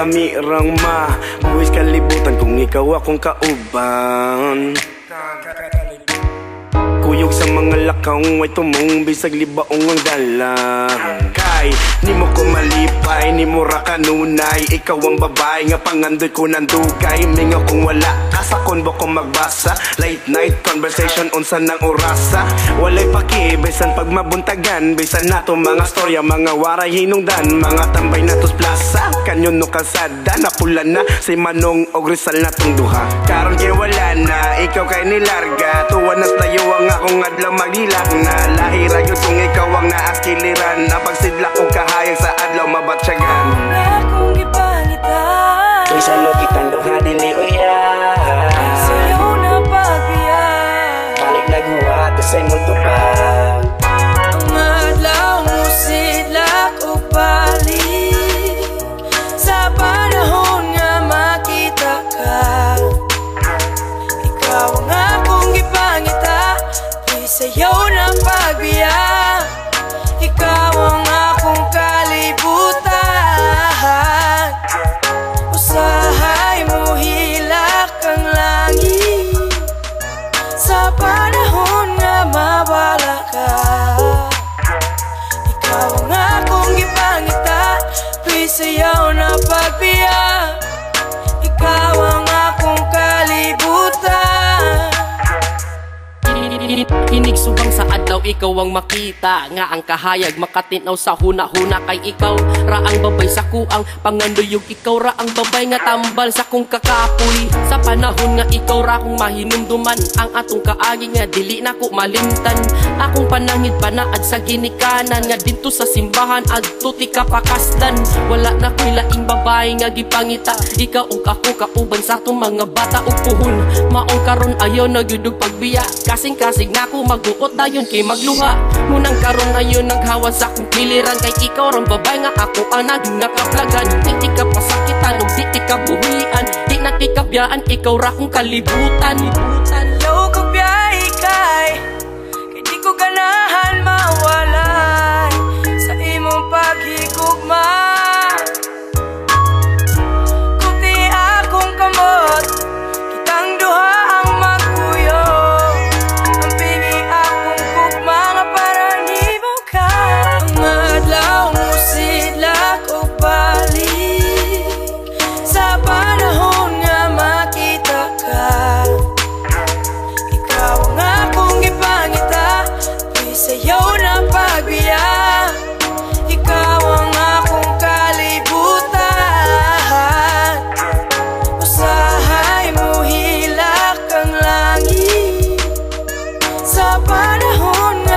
amirang buwis kalibutan kung ikaw akong kauban. Kuyog sa mga lakaw ay tumong bisag libaong ang dalang. Kay ni mo ko malipay, ni mo ra kanunay. Ikaw ang babae nga pangandoy ko nandugay. Mingaw kung wala ka sa konbo ko magbasa. Late night conversation unsa nang orasa. Walay paki bisan pag mabuntagan. Bisan nato mga storya, mga waray hinungdan. Mga tambay natos plaza, kanyon no kalsada. Napulan na si Manong og Rizal natong duha. Karon kay wala na, ikaw kay nilarga. Tuwa nas tayo ang akong adlaw magdilag na. Lahira yun kung ikaw ang naaskiliran. Napagsidlak o kahayag sa adlaw mabatsyagan. Akong gipangitan Kaysa logitan duha dili uya. sa'yo na pagbiya. Balik naghuwat sa imong tupag. Ang adlaw mo sidlak o balik. Sa panahon nga makita ka, ikaw ang akong gipangita. Sa'yo na pagbiya. Ikaw ang akong kalibutan. Usahay mo hilak ang langit. Sa panahon nga mawala ka, ikaw ang akong gipangita. Please sa'yo na pagbiya. Ikaw ang akong kalibutan. Inig subang sa adlaw ikaw ang makita. Nga ang kahayag makatinaw sa huna-huna. Kay ikaw ra ang babay sa kuang panganduyog. Ikaw ra ang babay nga tambal sa kong kakapoy. Sa panahon nga ikaw ra akong mahinumduman. Ang atong kaagi nga dili na ko malimtan. Akong panangid panaad sa ginikanan. Nga dito sa simbahan adto ti kapakasdan. Wala na ko'y laing babay nga gipangita. Ikaw og ako kauban sa atong mga bata ug puhon. Maong karon ayo na gyud og pagbiya. Kasing-kasing na ako mag-uot dayon kay magluha. Munang karon ngayon naghawa sa akong piliran. Kay ikaw rang babay nga ako ang naging nakaplagan. Di ka pasakitan ug di ka buhian. Di na kikabiyaan ikaw ra kong kalibutan. Low ko biyahe kay di ko ganahan mawalay sa imong paghigugma. Kung di akong kamot, kitang duha ang magkuyo. Ang pingi akong kugma nga para nimo ka. Ang adlaw mo sidlak o balik. Sa panahon nga makita ka, ikaw ang akong gipangita. Please sa'yo na pagbiya. Ikaw ang akong kalibutan. Usahay mo hilak ang langit. Sa panahon nga